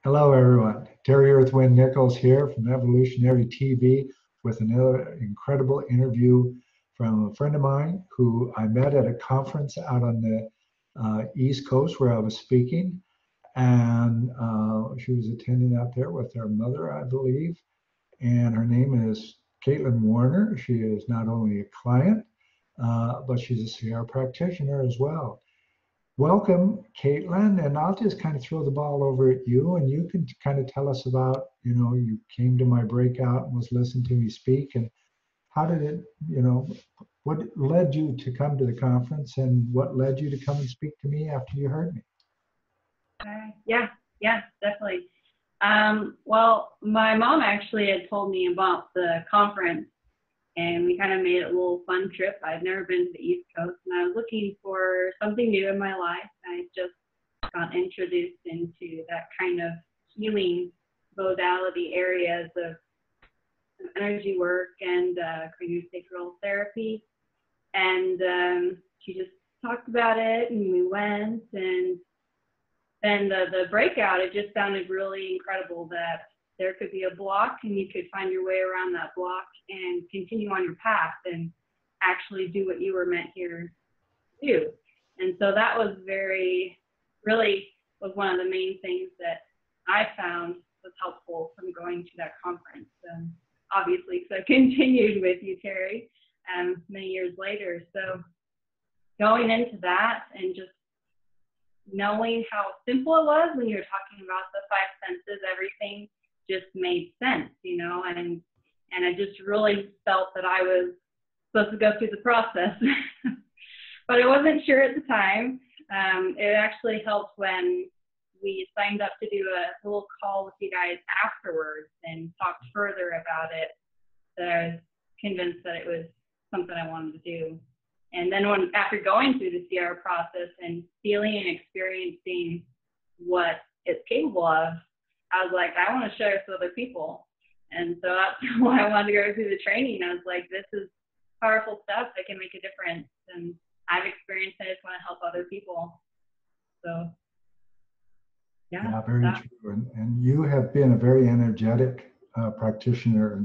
Hello, everyone. Terry Earthwind Nichols here from Evolutionary TV with another incredible interview from a friend of mine who I met at a conference out on the East Coast where I was speaking. And she was attending out there with her mother, I believe. And her name is Caitlin Warner. She is not only a client, but she's a CR practitioner as well. Welcome, Caitlin, and I'll just kind of throw the ball over at you, and you can kind of tell us about, you came to my breakout and was listening to me speak, and how did it, what led you to come to the conference, and what led you to come and speak to me after you heard me? Yeah, definitely. Well, my mom actually had told me about the conference, and we kind of made it a little fun trip. I'd never been to the East Coast, and I was looking for something new in my life. I just got introduced into that kind of healing modality areas of energy work and craniosacral therapy. And she just talked about it, and we went, and then the breakout, it just sounded really incredible that there could be a block and you could find your way around that block and continue on your path and actually do what you were meant here to do. And so that was really was one of the main things that I found was helpful from going to that conference. Obviously, so I continued with you, Terry, many years later. So going into that and just knowing how simple it was when you were talking about the five senses, everything just made sense, and I just really felt that I was supposed to go through the process, but I wasn't sure at the time. It actually helped when we signed up to do a little call with you guys afterwards and talked further about it, that I was convinced that it was something I wanted to do. And then after going through the CR process and feeling and experiencing what it's capable of, I was like, I want to share this with other people. And so that's why I wanted to go through the training. I was like, this is powerful stuff that can make a difference. And I've experienced it. I just want to help other people. So, yeah, very true. And you have been a very energetic practitioner,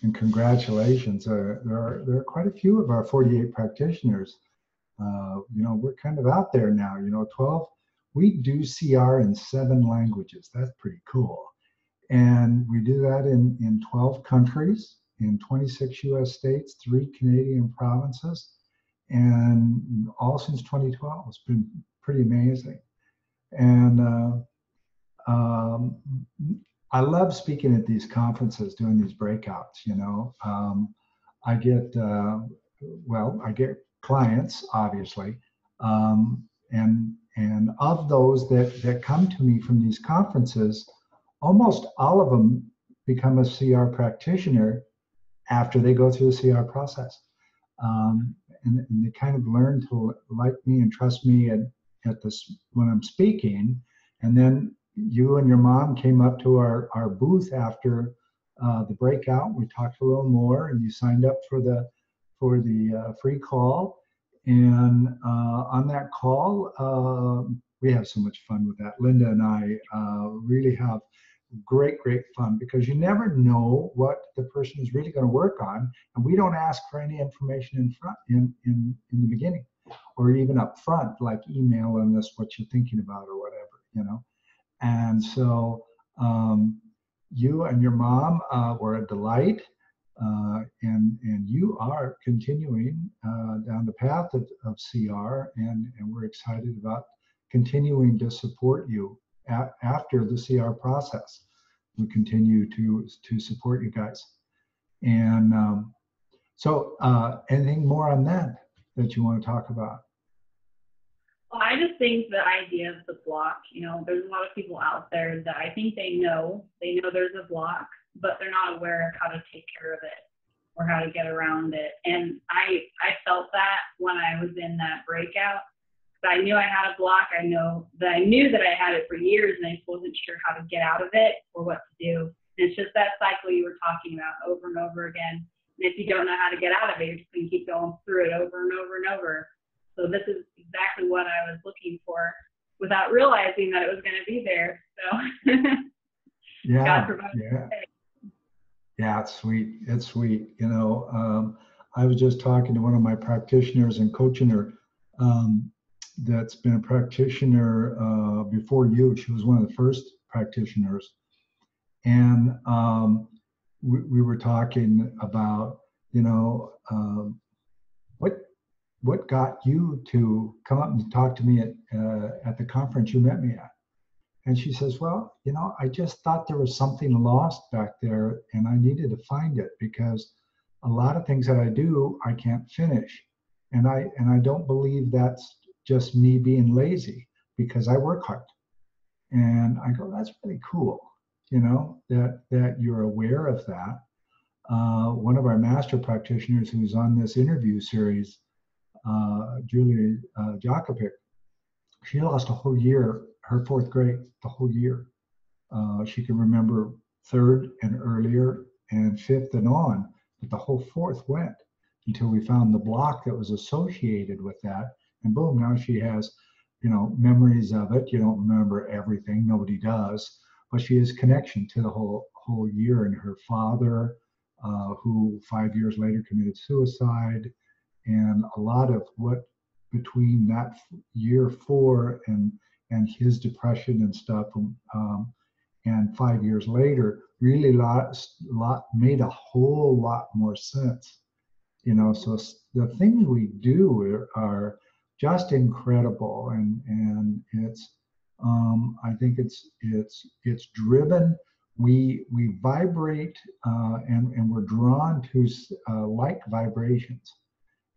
and congratulations. There are quite a few of our 48 practitioners. We're kind of out there now, 12. We do CR in 7 languages. That's pretty cool. And we do that in 12 countries, in 26 US states, 3 Canadian provinces, and all since 2012. It's been pretty amazing. And I love speaking at these conferences, doing these breakouts, I get, I get clients, obviously, and of those that come to me from these conferences, almost all of them become a CR practitioner after they go through the CR process. And they kind of learn to like me and trust me at this when I'm speaking. And then you and your mom came up to our booth after the breakout. We talked a little more, and you signed up for the free call. And on that call, we have so much fun with that. Linda and I really have great fun, because you never know what the person is really going to work on, and we don't ask for any information in the beginning, or even up front, like emailing us what you're thinking about or whatever, And so you and your mom were a delight, and you are continuing down the path of CR, and we're excited about continuing to support you after the CR process. We continue to support you guys. And so anything more on that you want to talk about? Well, I just think the idea of the block, there's a lot of people out there that I think they know there's a block, but they're not aware of how to take care of it or how to get around it. And I felt that when I was in that breakout. I knew I had a block. I knew that I had it for years, and I just wasn't sure how to get out of it or what to do. And it's just that cycle you were talking about over and over again. And if you don't know how to get out of it, you're just going to keep going through it over and over and over. So this is exactly what I was looking for without realizing that it was going to be there. So God Yeah, provides. yeah, yeah. It's sweet. It's sweet. I was just talking to one of my practitioners and coaching her. That's been a practitioner before you. She was one of the first practitioners, and we were talking about, you know, what what got you to come up and talk to me at the conference you met me at. And she says, well, I just thought there was something lost back there and I needed to find it because a lot of things that I do, I can't finish. And I don't believe that's just me being lazy because I work hard. And I go, that's really cool, that you're aware of that. One of our master practitioners who's on this interview series, Julie Jakovic, she lost a whole year, her fourth grade, the whole year. She can remember third and earlier and fifth and on, but the whole fourth went until we found the block that was associated with that. And boom, now she has, memories of it. You don't remember everything, nobody does, but she has connection to the whole year. And her father, who 5 years later committed suicide, and a lot of what between that year four and his depression and stuff, and 5 years later, really made a whole lot more sense. So the things we do are just incredible, and it's I think it's driven. We vibrate, and we're drawn to like vibrations,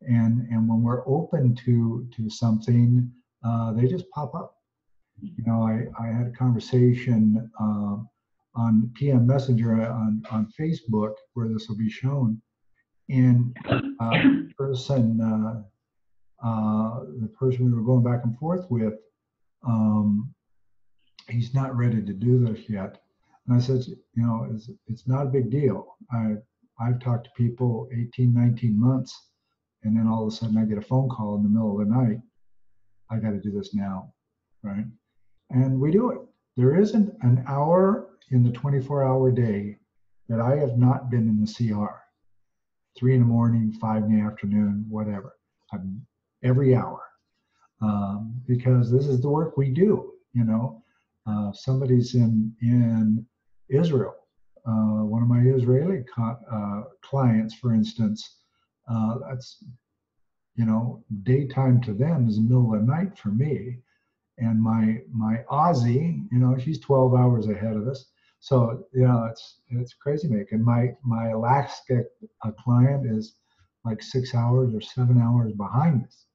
and when we're open to something, they just pop up. I had a conversation on PM Messenger on Facebook where this will be shown, and the person we were going back and forth with, he's not ready to do this yet. And I said, it's not a big deal. I've talked to people 18, 19 months, and then all of a sudden I get a phone call in the middle of the night. I got to do this now, right? And we do it. There isn't an hour in the 24-hour day that I have not been in the CR. 3 in the morning, 5 in the afternoon, whatever. Every hour, because this is the work we do. Somebody's in Israel. One of my Israeli clients, for instance, that's daytime to them is the middle of the night for me. And my Aussie, she's 12 hours ahead of us. So it's crazy making. My Alaska client is like 6 hours or 7 hours behind us.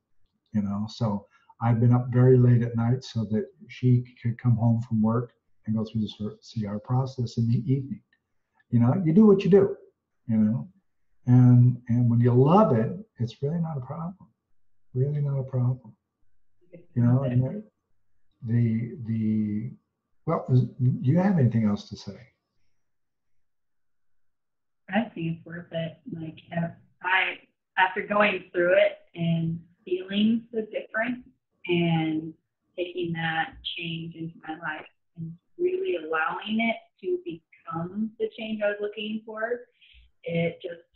So I've been up very late at night so that she could come home from work and go through the CR process in the evening. You do what you do. And when you love it, it's really not a problem. Really not a problem. And well, do you have anything else to say? I think it's worth it. Like, after going through it and feeling the difference and taking that change into my life and really allowing it to become the change I was looking for, it just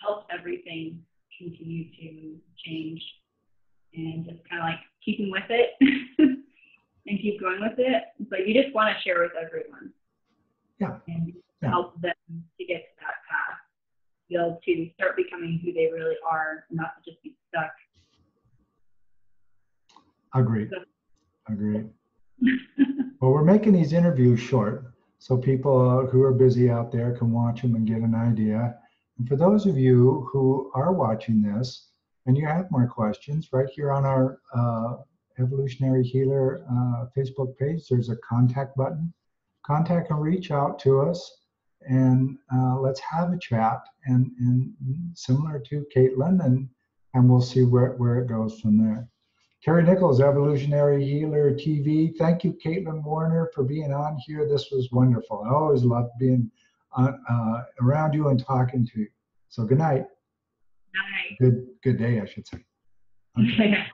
helps everything continue to change, and just kind of like keeping with it and keep going with it. But you just want to share with everyone. Yeah. And help them to get to that path, be able to start becoming who they really are, not to just be stuck. Agreed. Well, we're making these interviews short, so people who are busy out there can watch them and get an idea. And for those of you who are watching this and you have more questions, right here on our Evolutionary Healer Facebook page, there's a contact button. Contact and reach out to us, and let's have a chat, and similar to Caitlin, and we'll see where it goes from there. Carrie Nichols, Evolutionary Healer TV. Thank you, Caitlin Warner, for being on here. This was wonderful. I always love being around you and talking to you. So good night. Night. Good day, I should say. Okay.